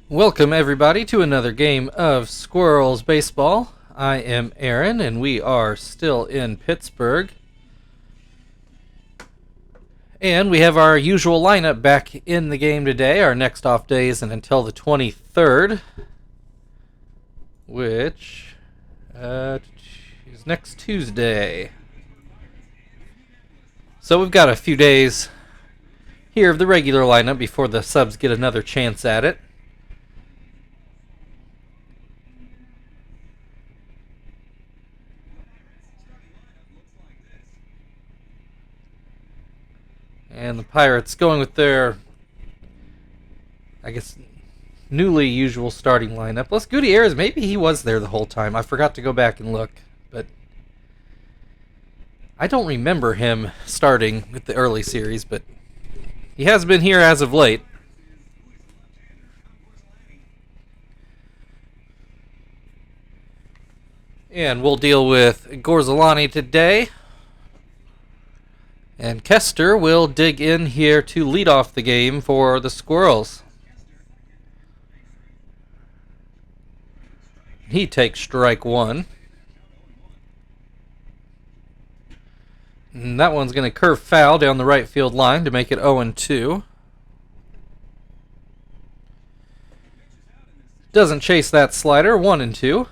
Welcome everybody to another game of Squirrels Baseball. I am Aaron and we are still in Pittsburgh. And we have our usual lineup back in the game today. Our next off day isn't until the 23rd, which is next Tuesday. So we've got a few days here of the regular lineup before the subs get another chance at it. And the Pirates going with their, newly usual starting lineup. Les Gutierrez, maybe he was there the whole time. I forgot to go back and look, but I don't remember him starting with the early series, but he has been here as of late. And we'll deal with Gorzolani today. And Kester will dig in here to lead off the game for the Squirrels. He takes strike one. And that one's going to curve foul down the right field line to make it 0-2. Doesn't chase that slider, 1-2.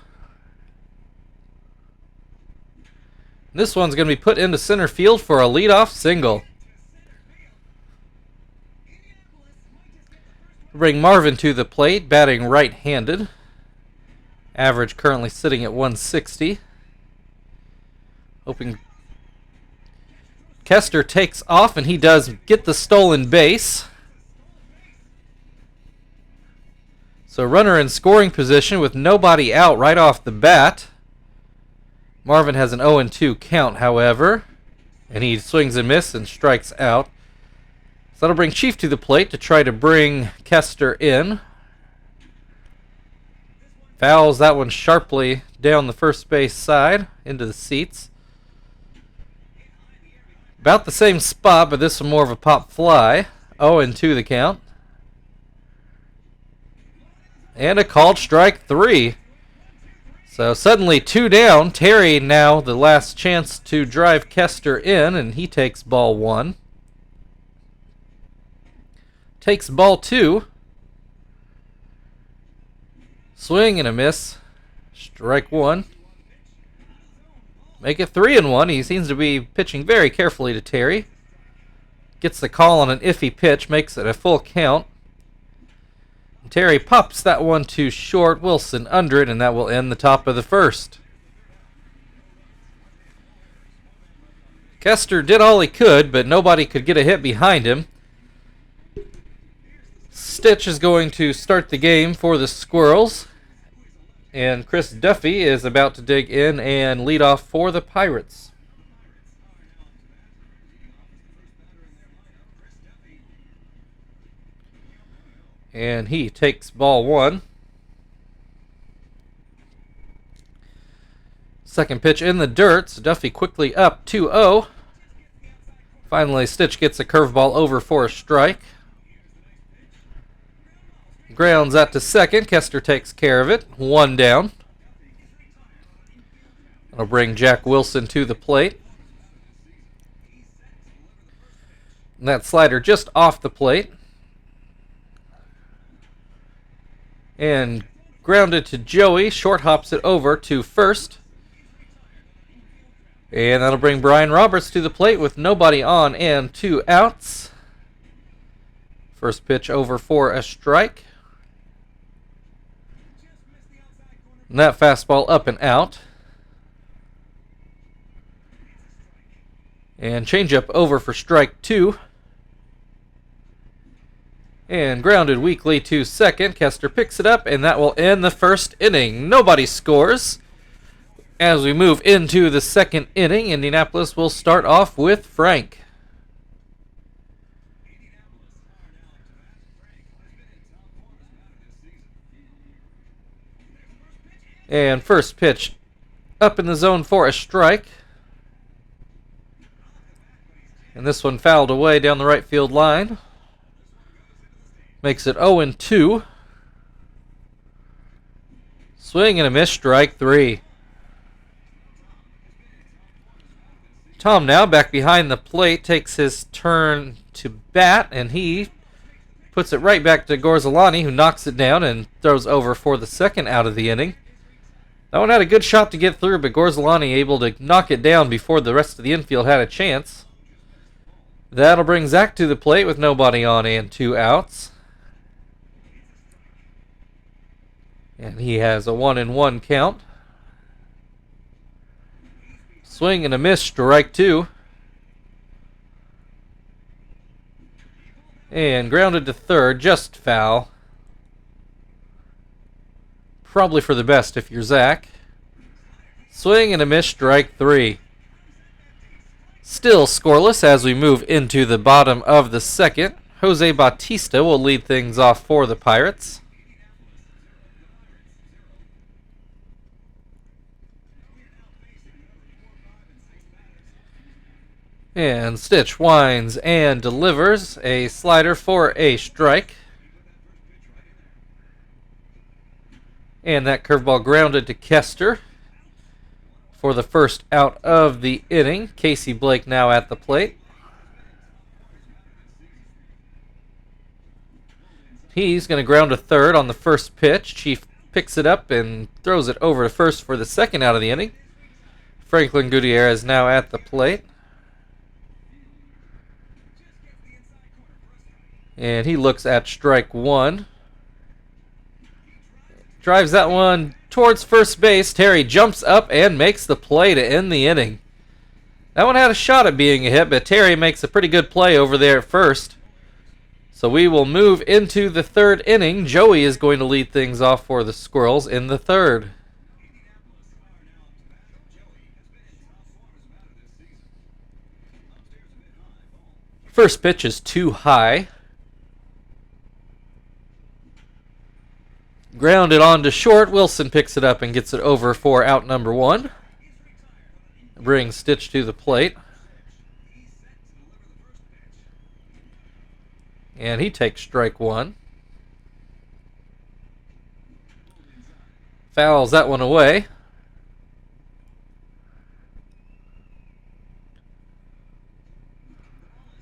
This one's going to be put into center field for a leadoff single. Bring Marvin to the plate, batting right-handed. Average currently sitting at 160. Hoping Kester takes off, and he does get the stolen base. So runner in scoring position with nobody out right off the bat. Marvin has an 0-2 count, however, and he swings and misses and strikes out. So that'll bring Chief to the plate to try to bring Kester in. Fouls that one sharply down the first base side into the seats. About the same spot, but this one more of a pop fly. 0-2 the count. And a called strike 3. So suddenly 2 down. Terry now the last chance to drive Kester in, and he takes ball 1. Takes ball 2. Swing and a miss. Strike 1. Make it 3-1. He seems to be pitching very carefully to Terry. Gets the call on an iffy pitch, makes it a full count. Terry pops that one to short. Wilson under it, and that will end the top of the first. Kester did all he could, but nobody could get a hit behind him. Stitch is going to start the game for the Squirrels. And Chris Duffy is about to dig in and lead off for the Pirates. And he takes ball 1. Second pitch in the dirt. So Duffy quickly up 2-0. Finally, Stitch gets a curveball over for a strike. Grounds out to second. Kester takes care of it. 1 down. That'll bring Jack Wilson to the plate. And that slider just off the plate. And grounded to Joey. Short hops it over to first. And that'll bring Brian Roberts to the plate with nobody on and 2 outs. First pitch over for a strike. And that fastball up and out. And changeup over for strike 2. And grounded weakly to second. Kester picks it up, and that will end the first inning. Nobody scores. As we move into the second inning, Indianapolis will start off with Frank. And first pitch up in the zone for a strike. And this one fouled away down the right field line. Makes it 0-2. Swing and a miss, strike 3. Tom now back behind the plate takes his turn to bat, and he puts it right back to Gorzolani, who knocks it down and throws over for the second out of the inning. That one had a good shot to get through, but Gorzolani able to knock it down before the rest of the infield had a chance. That'll bring Zach to the plate with nobody on and 2 outs. And he has a 1-1 count. Swing and a miss, strike 2. And grounded to third, just foul. Probably for the best if you're Zach. Swing and a miss, strike 3. Still scoreless as we move into the bottom of the second. Jose Bautista will lead things off for the Pirates. And Stitch winds and delivers a slider for a strike. And that curveball grounded to Kester for the first out of the inning. Casey Blake now at the plate. He's going to ground to third on the first pitch. Chief picks it up and throws it over to first for the second out of the inning. Franklin Gutierrez now at the plate. And he looks at strike 1. Drives that one towards first base. Terry jumps up and makes the play to end the inning. That one had a shot at being a hit, but Terry makes a pretty good play over there at first. So we will move into the third inning. Joey is going to lead things off for the Squirrels in the third. First pitch is too high. Grounded on to short. Wilson picks it up and gets it over for out number 1. Brings Stitch to the plate. And he takes strike 1. Fouls that one away.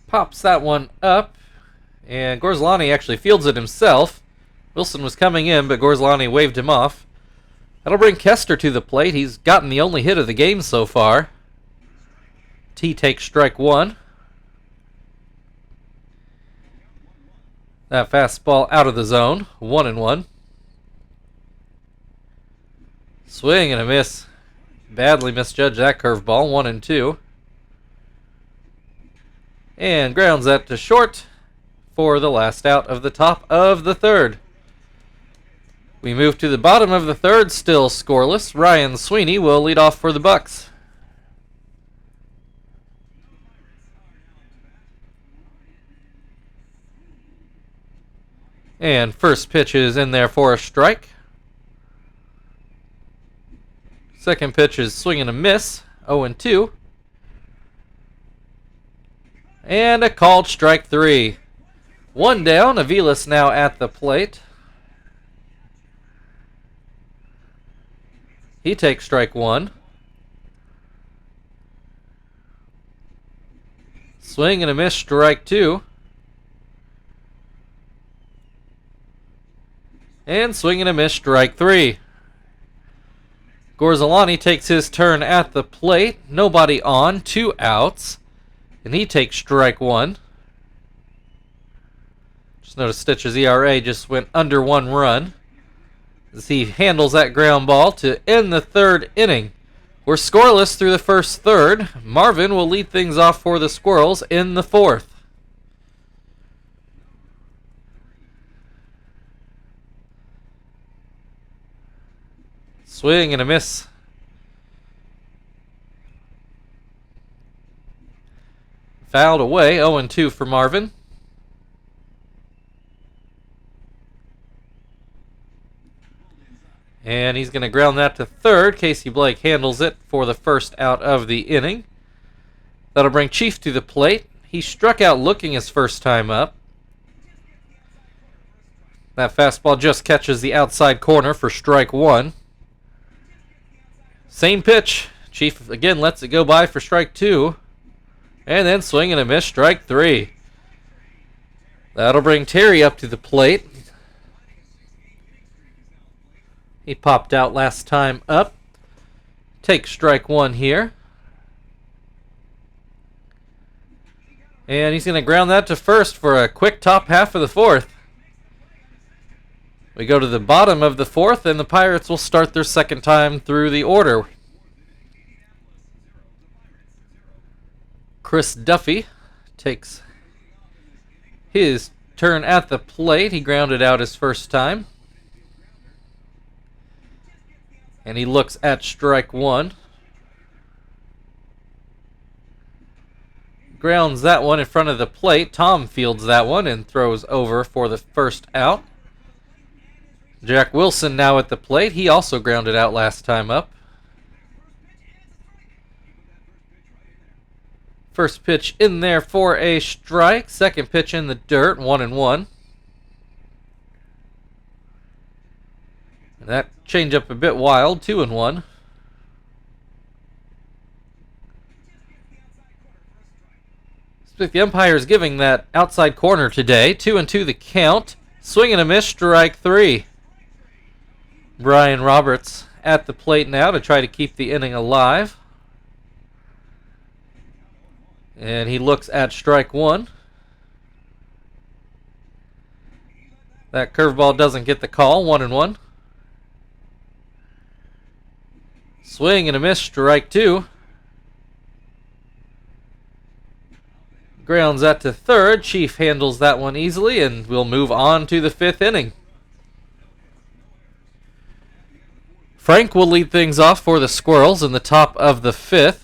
Pops that one up. And Gorzolani actually fields it himself. Wilson was coming in, but Gorzolani waved him off. That'll bring Kester to the plate. He's gotten the only hit of the game so far. T takes strike 1. That fastball out of the zone. 1-1. Swing and a miss. Badly misjudged that curveball. 1-2. And grounds that to short for the last out of the top of the third. We move to the bottom of the third, still scoreless. Ryan Sweeney will lead off for the Bucks. And first pitch is in there for a strike. Second pitch is swing and a miss, 0-2. And a called strike 3. 1 down, Aviles now at the plate. He takes strike 1. Swing and a miss, strike 2. And swing and a miss, strike 3. Gorzolani takes his turn at the plate. Nobody on, 2 outs. And he takes strike 1. Just notice Stitch's ERA just went under 1 run as he handles that ground ball to end the third inning. We're scoreless through the first third. Marvin will lead things off for the Squirrels in the fourth. Swing and a miss. Fouled away, 0-2 for Marvin. And he's going to ground that to third. Casey Blake handles it for the first out of the inning. That'll bring Chief to the plate. He struck out looking his first time up. That fastball just catches the outside corner for strike 1. Same pitch. Chief again lets it go by for strike 2. And then swing and a miss, strike 3. That'll bring Terry up to the plate. He popped out last time up. Take strike 1 here. And he's going to ground that to first for a quick top half of the 4th. We go to the bottom of the 4th, and the Pirates will start their second time through the order. Chris Duffy takes his turn at the plate. He grounded out his first time. And he looks at strike 1. Grounds that one in front of the plate. Tom fields that one and throws over for the first out. Jack Wilson now at the plate. He also grounded out last time up. First pitch in there for a strike. Second pitch in the dirt, 1-1. And that changeup a bit wild, 2-1. The umpire is giving that outside corner today. 2-2 the count. Swing and a miss, strike 3. Brian Roberts at the plate now to try to keep the inning alive. And he looks at strike 1. That curveball doesn't get the call, 1-1. Swing and a miss, strike 2. Grounds that to third. Chief handles that one easily, and we'll move on to the 5th inning. Frank will lead things off for the Squirrels in the top of the 5th.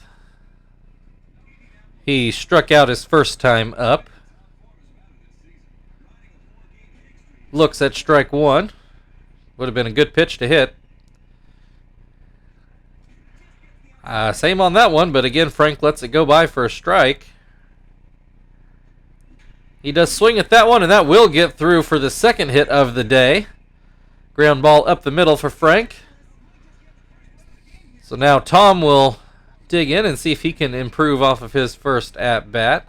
He struck out his first time up. Looks at strike 1. Would have been a good pitch to hit. Same on that one, but again, Frank lets it go by for a strike. He does swing at that one, and that will get through for the second hit of the day. Ground ball up the middle for Frank. So now Tom will dig in and see if he can improve off of his first at-bat.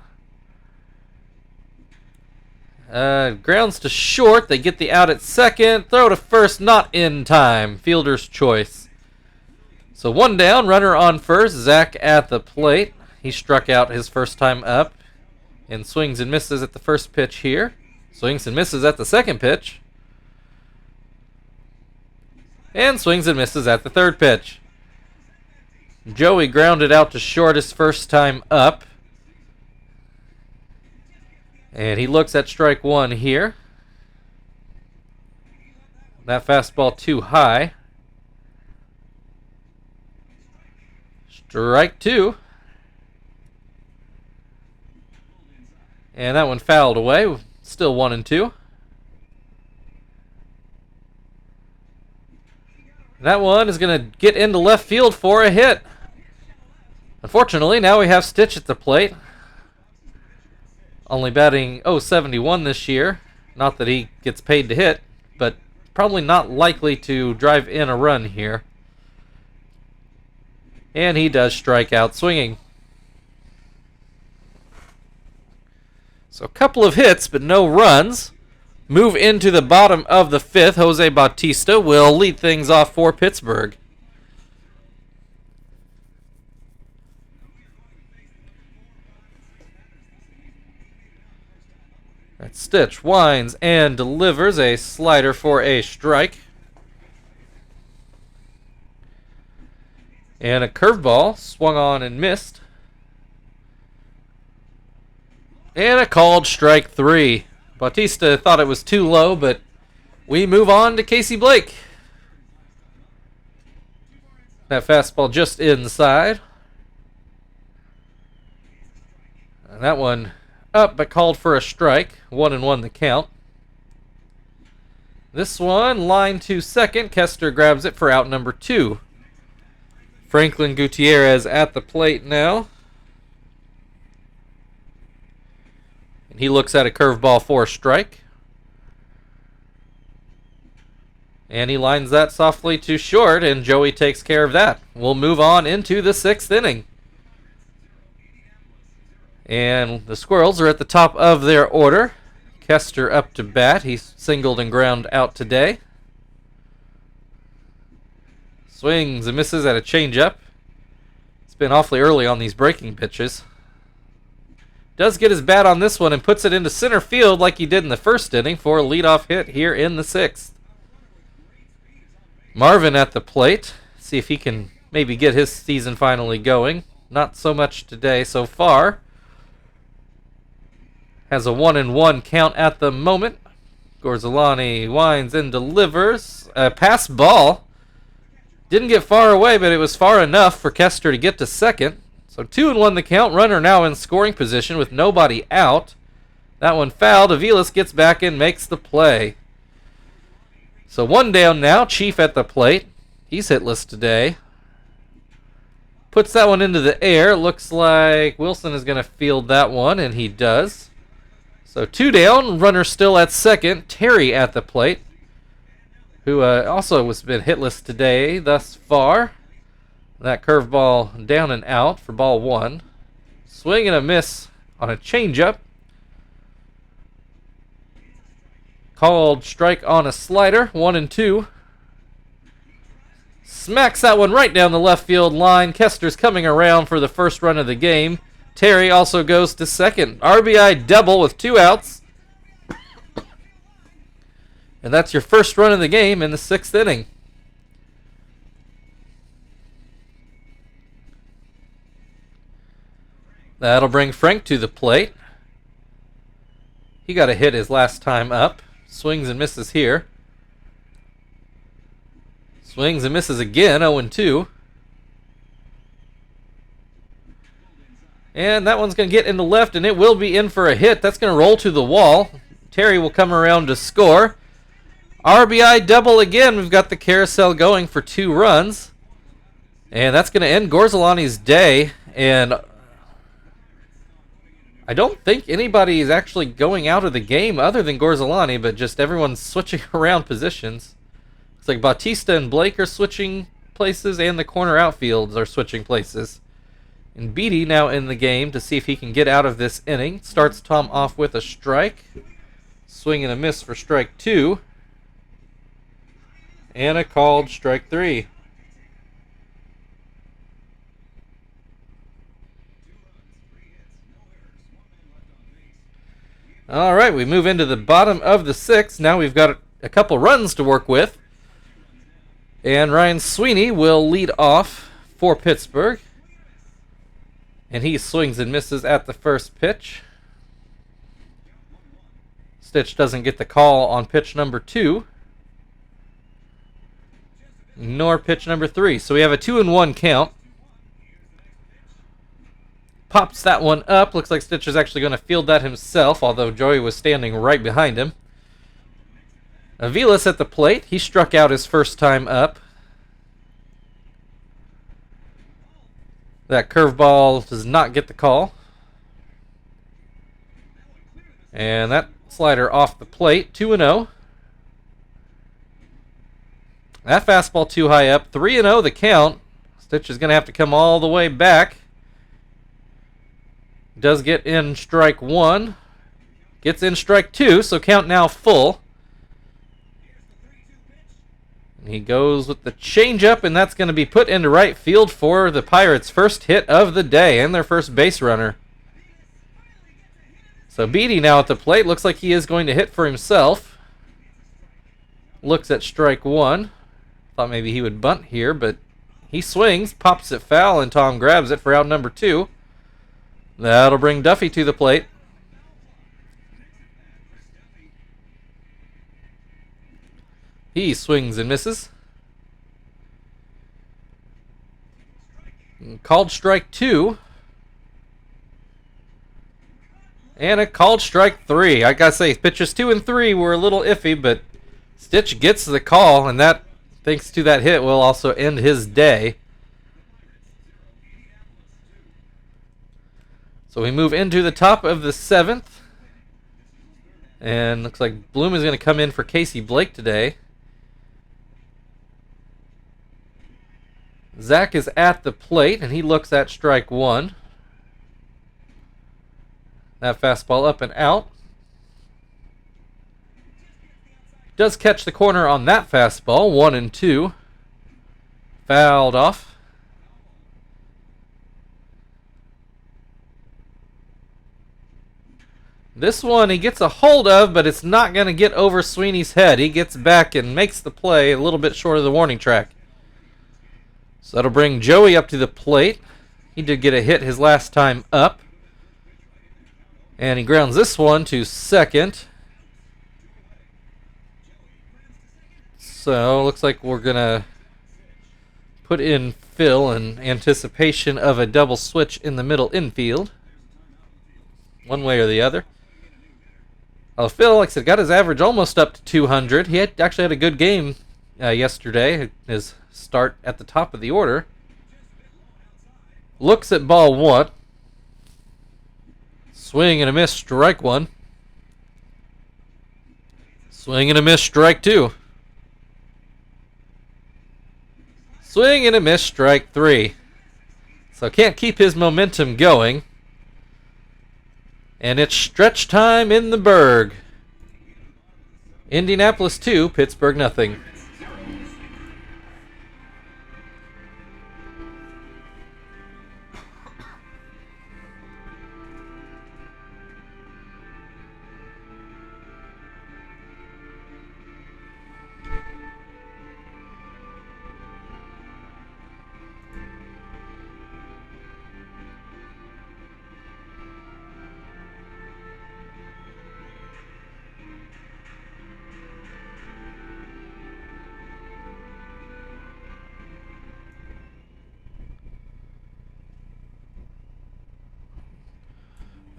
Grounds to short. They get the out at second. Throw to first, not in time. Fielder's choice. So 1 down, runner on first. Zach at the plate. He struck out his first time up. And swings and misses at the first pitch here. Swings and misses at the second pitch. And swings and misses at the third pitch. Joey grounded out to short his first time up. And he looks at strike 1 here. That fastball too high. Strike 2. And that one fouled away. Still 1-2. That one is going to get into left field for a hit. Unfortunately, now we have Stitch at the plate. Only batting .071 this year. Not that he gets paid to hit, but probably not likely to drive in a run here. And he does strike out swinging. So a couple of hits, but no runs. Move into the bottom of the 5th. Jose Bautista will lead things off for Pittsburgh. That Stitch winds and delivers a slider for a strike. And a curveball swung on and missed. And a called strike 3. Bautista thought it was too low, but we move on to Casey Blake. That fastball just inside. And that one up, but called for a strike. 1-1 the count. This one, line to second. Kester grabs it for out number 2. Franklin Gutierrez at the plate now. And he looks at a curveball for a strike. And he lines that softly to short, and Joey takes care of that. We'll move on into the 6th inning. And the Squirrels are at the top of their order. Kester up to bat. He's singled and ground out today. Swings and misses at a changeup. It's been awfully early on these breaking pitches. Does get his bat on this one and puts it into center field like he did in the 1st inning for a leadoff hit here in the 6th. Marvin at the plate. See if he can maybe get his season finally going. Not so much today so far. Has a 1-1 count at the moment. Gorzelani winds and delivers. A pass ball. Didn't get far away, but it was far enough for Kester to get to second. So 2-1 the count. Runner now in scoring position with nobody out. That one fouled. Aviles gets back and makes the play. So 1 down now. Chief at the plate. He's hitless today. Puts that one into the air. Looks like Wilson is going to field that one, and he does. So 2 down. Runner still at second. Terry at the plate, who also has been hitless today thus far. That curveball down and out for ball 1. Swing and a miss on a changeup. Called strike on a slider. 1-2. Smacks that one right down the left field line. Kester's coming around for the first run of the game. Terry also goes to second. RBI double with 2 outs. And that's your first run of the game in the 6th inning. That'll bring Frank to the plate. He got a hit his last time up. Swings and misses here. Swings and misses again, 0-2. And that one's going to get into left, and it will be in for a hit. That's going to roll to the wall. Terry will come around to score. RBI double again. We've got the carousel going for 2 runs. And that's going to end Gorzelani's day. And I don't think anybody is actually going out of the game other than Gorzelani, but just everyone's switching around positions. It's like Bautista and Blake are switching places, and the corner outfields are switching places. And Beatty now in the game to see if he can get out of this inning. Starts Tom off with a strike. Swing and a miss for strike 2. And a called strike 3. All right, we move into the bottom of the 6th. Now we've got a couple runs to work with. And Ryan Sweeney will lead off for Pittsburgh. And he swings and misses at the first pitch. Stitch doesn't get the call on pitch number 2. Nor pitch number 3. So we have a 2-1 count. Pops that one up. Looks like Stitch is actually going to field that himself, although Joey was standing right behind him. Aviles at the plate. He struck out his first time up. That curveball does not get the call. And that slider off the plate. 2-0. That fastball too high up. 3-0 the count. Stitch is going to have to come all the way back. Does get in strike 1. Gets in strike 2, so count now full. And he goes with the changeup, and that's going to be put into right field for the Pirates' first hit of the day and their first base runner. So Beatty now at the plate. Looks like he is going to hit for himself. Looks at strike 1. Thought maybe he would bunt here, but he swings, pops it foul, and Tom grabs it for out number 2. That'll bring Duffy to the plate. He swings and misses. Called strike 2. And a called strike 3. I gotta say, pitches 2 and 3 were a little iffy, but Stitch gets the call, and that, thanks to that hit, will also end his day. So we move into the top of the 7th. And looks like Bloom is going to come in for Casey Blake today. Zach is at the plate, and he looks at strike one. That fastball up and out. Does catch the corner on that fastball, 1-2. Fouled off. This one he gets a hold of, but it's not going to get over Sweeney's head. He gets back and makes the play a little bit short of the warning track. So that'll bring Joey up to the plate. He did get a hit his last time up. And he grounds this one to second. So looks like we're going to put in Phil in anticipation of a double switch in the middle infield. One way or the other. Phil, like I said, got his average almost up to 200. He actually had a good game yesterday, his start at the top of the order. Looks at ball one. Swing and a miss, strike one. Swing and a miss, strike two. Swing and a miss, strike three. So can't keep his momentum going. And it's stretch time in the Berg. Indianapolis 2, Pittsburgh nothing.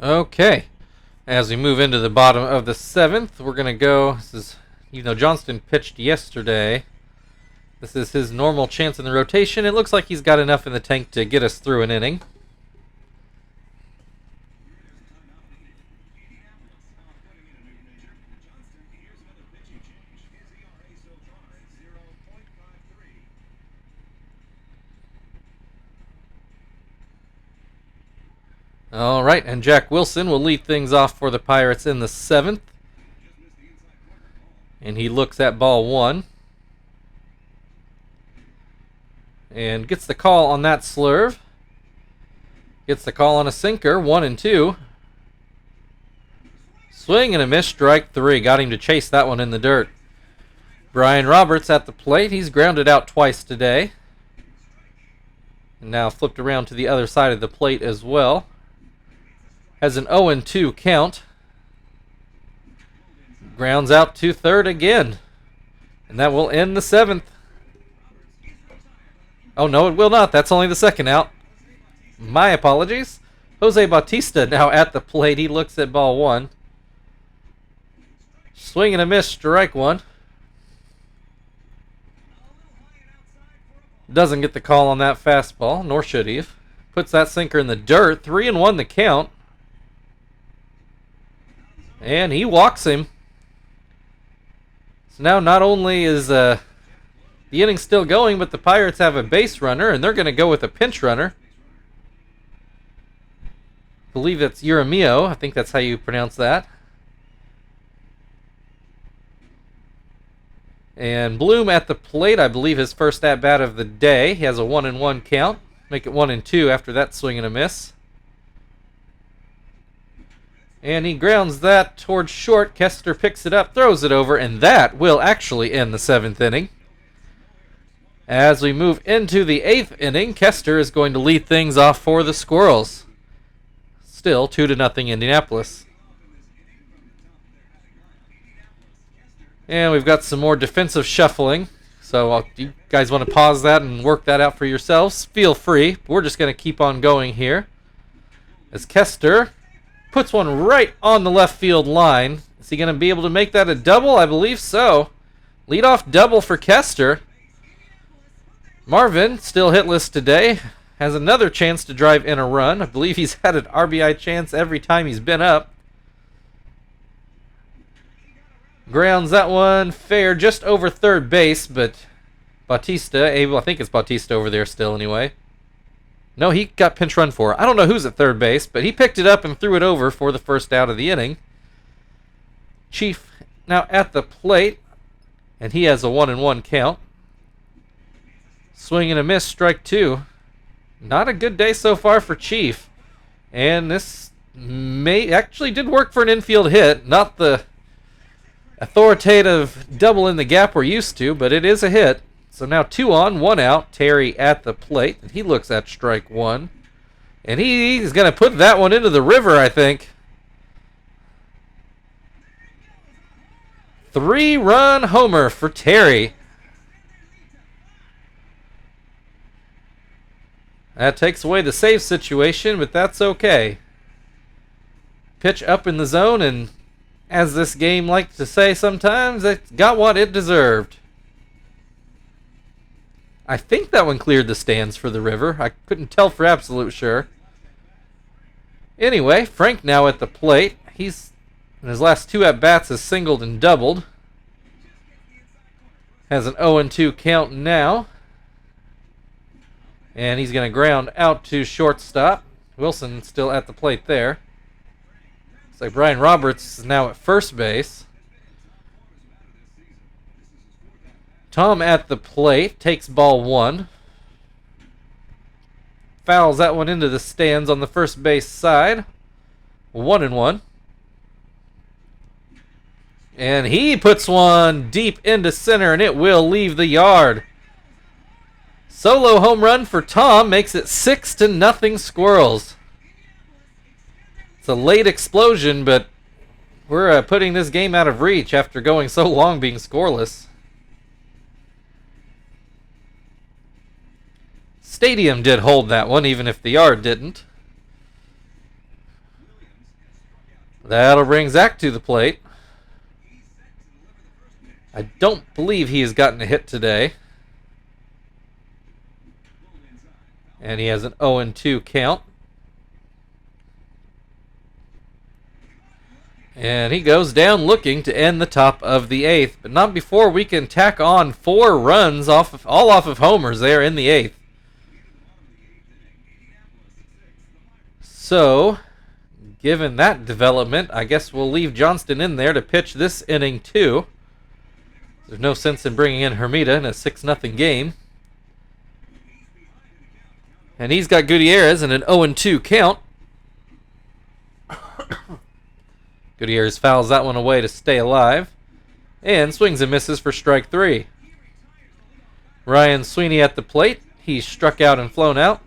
Okay, as we move into the bottom of the seventh, we're going to go, even though Johnston pitched yesterday, this is his normal chance in the rotation. It looks like he's got enough in the tank to get us through an inning. All right, and Jack Wilson will lead things off for the Pirates in the seventh. And he looks at ball one. And gets the call on that slurve. Gets the call on a sinker, 1-2. Swing and a miss, strike three. Got him to chase that one in the dirt. Brian Roberts at the plate. He's grounded out twice today. And now flipped around to the other side of the plate as well. Has an 0-2 count. Grounds out to third again. And that will end the seventh. Oh, no, it will not. That's only the second out. My apologies. Jose Bautista now at the plate. He looks at ball one. Swing and a miss, strike one. Doesn't get the call on that fastball, nor should he have. Puts that sinker in the dirt. 3-1 the count. And he walks him. So now not only is the inning still going, but the Pirates have a base runner, and they're going to go with a pinch runner. I believe that's Uramio. I think that's how you pronounce that. And Bloom at the plate, I believe his first at-bat of the day. He has a 1-1 count. Make it 1-2 after that swing and a miss. And he grounds that towards short. Kester picks it up, throws it over, and that will actually end the seventh inning. As we move into the eighth inning, Kester is going to lead things off for the Squirrels. Still 2-0 Indianapolis. And we've got some more defensive shuffling. So if you guys want to pause that and work that out for yourselves, feel free. We're just going to keep on going here. As Kester puts one right on the left field line. Is he going to be able to make that a double? I believe so. Leadoff double for Kester. Marvin, still hitless today, has another chance to drive in a run. I believe he's had an RBI chance every time he's been up. Grounds that one fair just over third base, but Bautista, able, I think it's Bautista over there still anyway. No, he got pinch run for. I don't know who's at third base, but he picked it up and threw it over for the first out of the inning. Chief now at the plate, and he has a 1-1 count. Swing and a miss, strike two. Not a good day so far for Chief. And this actually did work for an infield hit. Not the authoritative double in the gap we're used to, but it is a hit. So now 2 on, 1 out. Terry at the plate. And he looks at strike one. And he's going to put that one into the river, I think. 3-run homer for Terry. That takes away the save situation, but that's okay. Pitch up in the zone, and as this game likes to say sometimes, it got what it deserved. I think that one cleared the stands for the river. I couldn't tell for absolute sure. Anyway, Frank now at the plate. He's, in his last 2 at-bats, has singled and doubled. Has an 0-2 count now. And he's going to ground out to shortstop. Wilson still at the plate there. Looks like Brian Roberts is now at first base. Tom at the plate, takes ball 1. Fouls that one into the stands on the first base side. 1-1. And he puts one deep into center, and it will leave the yard. Solo home run for Tom makes it 6-0 Squirrels. It's a late explosion, but we're putting this game out of reach after going so long being scoreless. Stadium did hold that one, even if the yard didn't. That'll bring Zach to the plate. I don't believe he has gotten a hit today. And he has an 0-2 count. And he goes down looking to end the top of the 8th, but not before we can tack on 4 runs all off of homers there in the 8th. So, given that development, I guess we'll leave Johnston in there to pitch this inning too. There's no sense in bringing in Hermida in a 6-0 game. And he's got Gutierrez in an 0-2 count. Gutierrez fouls that one away to stay alive. And swings and misses for strike 3. Ryan Sweeney at the plate. He's struck out and flown out.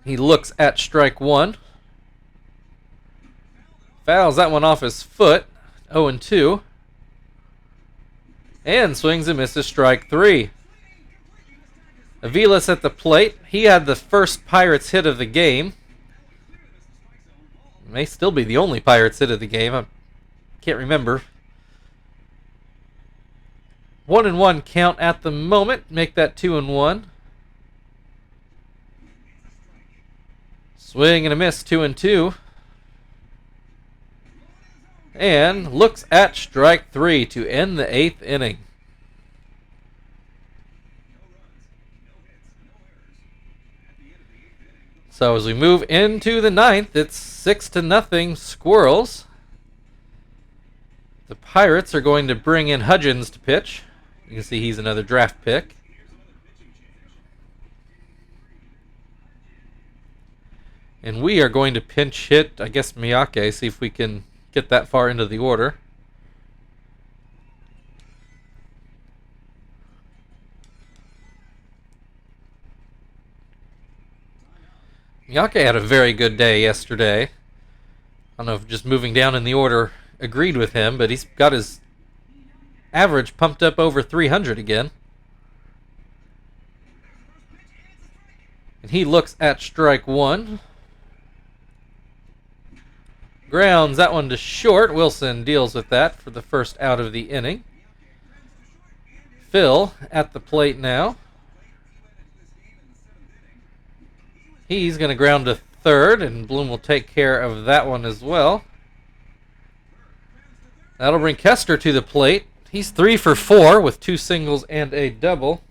He looks at strike 1. Fouls that one off his foot. 0-2. And swings and misses strike 3. Aviles at the plate. He had the first Pirates hit of the game. May still be the only Pirates hit of the game. I can't remember. 1-1 count at the moment. Make that 2-1. Swing and a miss, 2-2. And looks at strike 3 to end the 8th inning. So as we move into the 9th, it's 6-0 Squirrels. The Pirates are going to bring in Hudgens to pitch. You can see he's another draft pick. And we are going to pinch hit, I guess, Miyake, see if we can get that far into the order. Miyake had a very good day yesterday. I don't know if just moving down in the order agreed with him, but he's got his average pumped up over 300 again. And he looks at strike 1. Grounds that one to short. Wilson deals with that for the first out of the inning. Phil at the plate now. He's going to ground to third, and Bloom will take care of that one as well. That'll bring Kester to the plate. He's 3 for 4 with 2 singles and a double.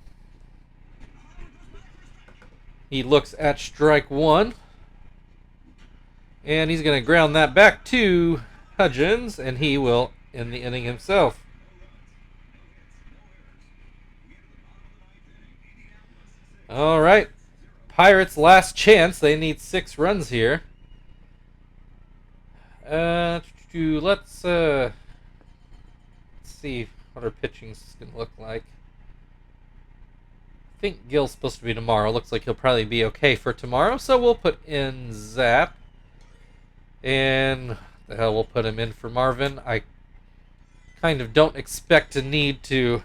He looks at strike 1. And he's going to ground that back to Hudgens, and he will end the inning himself. All right. Pirates' last chance. They need 6 runs here. Let's see what our pitching's going to look like. I think Gil's supposed to be tomorrow. Looks like he'll probably be okay for tomorrow, so we'll put in Zap. And the hell, we'll put him in for Marvin. I kind of don't expect to need to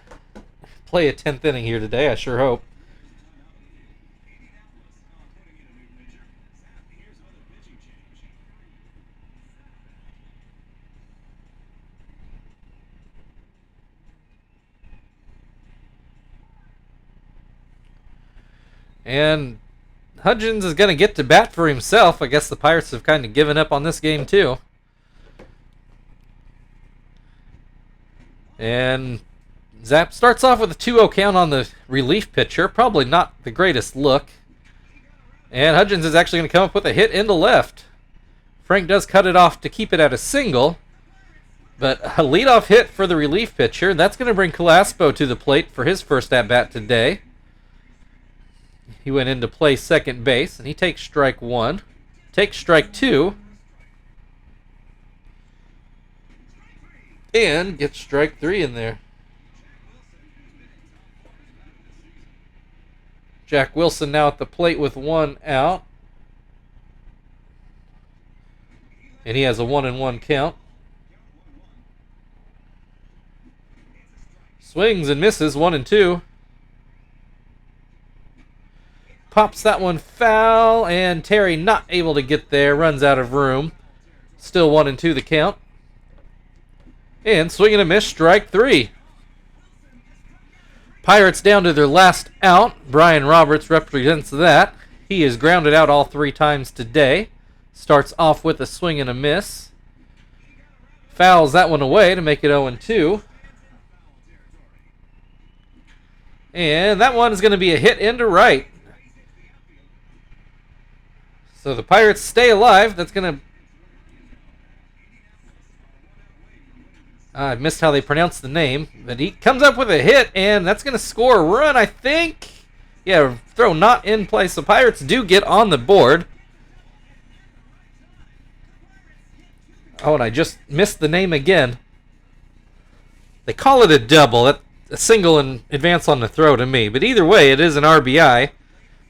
play a 10th inning here today. I sure hope. And Hudgens is going to get to bat for himself. I guess the Pirates have kind of given up on this game too. And Zap starts off with a 2-0 count on the relief pitcher. Probably not the greatest look. And Hudgens is actually going to come up with a hit into left. Frank does cut it off to keep it at a single. But a leadoff hit for the relief pitcher. That's going to bring Calaspo to the plate for his first at-bat today. He went in to play second base, and he takes strike 1. Takes strike 2. And gets strike 3 in there. Jack Wilson now at the plate with 1 out. And he has a 1-1 count. Swings and misses, 1-2. Pops that one foul, and Terry not able to get there. Runs out of room. Still 1-2 the count. And swing and a miss, strike 3. Pirates down to their last out. Brian Roberts represents that. He is grounded out all 3 times today. Starts off with a swing and a miss. Fouls that one away to make it 0-2. And that one is going to be a hit into right. So the Pirates stay alive. That's going to... I missed how they pronounce the name. But he comes up with a hit, and that's going to score a run, I think. Yeah, throw not in play. So Pirates do get on the board. Oh, and I just missed the name again. They call it a double. That's a single and advance on the throw to me. But either way, it is an RBI.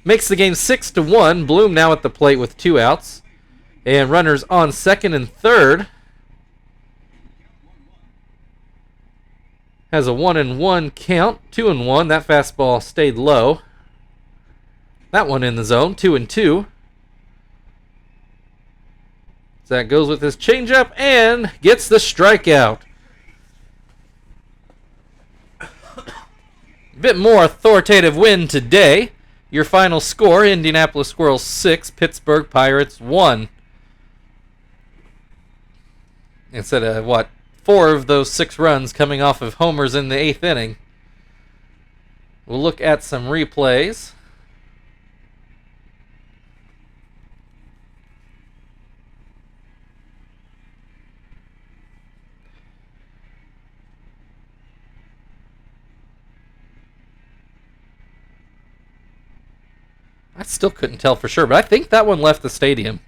Makes the game 6-1. Bloom now at the plate with 2 outs. And runners on second and third. Has a 1-1 count. 2-1. That fastball stayed low. That one in the zone. 2-2. Zach goes with his changeup and gets the strikeout. A bit more authoritative win today. Your final score, Indianapolis Squirrels 6, Pittsburgh Pirates 1. Instead of, 4 of those 6 runs coming off of homers in the 8th inning. We'll look at some replays. I still couldn't tell for sure, but I think that one left the stadium.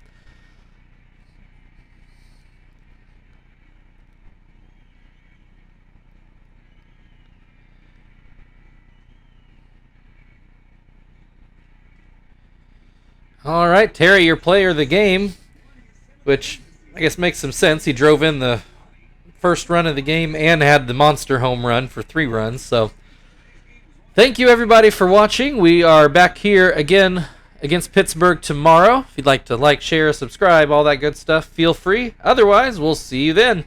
All right, Terry, your player of the game, which I guess makes some sense. He drove in the first run of the game and had the monster home run for 3 runs, so... Thank you, everybody, for watching. We are back here again against Pittsburgh tomorrow. If you'd like to like, share, subscribe, all that good stuff, feel free. Otherwise, we'll see you then.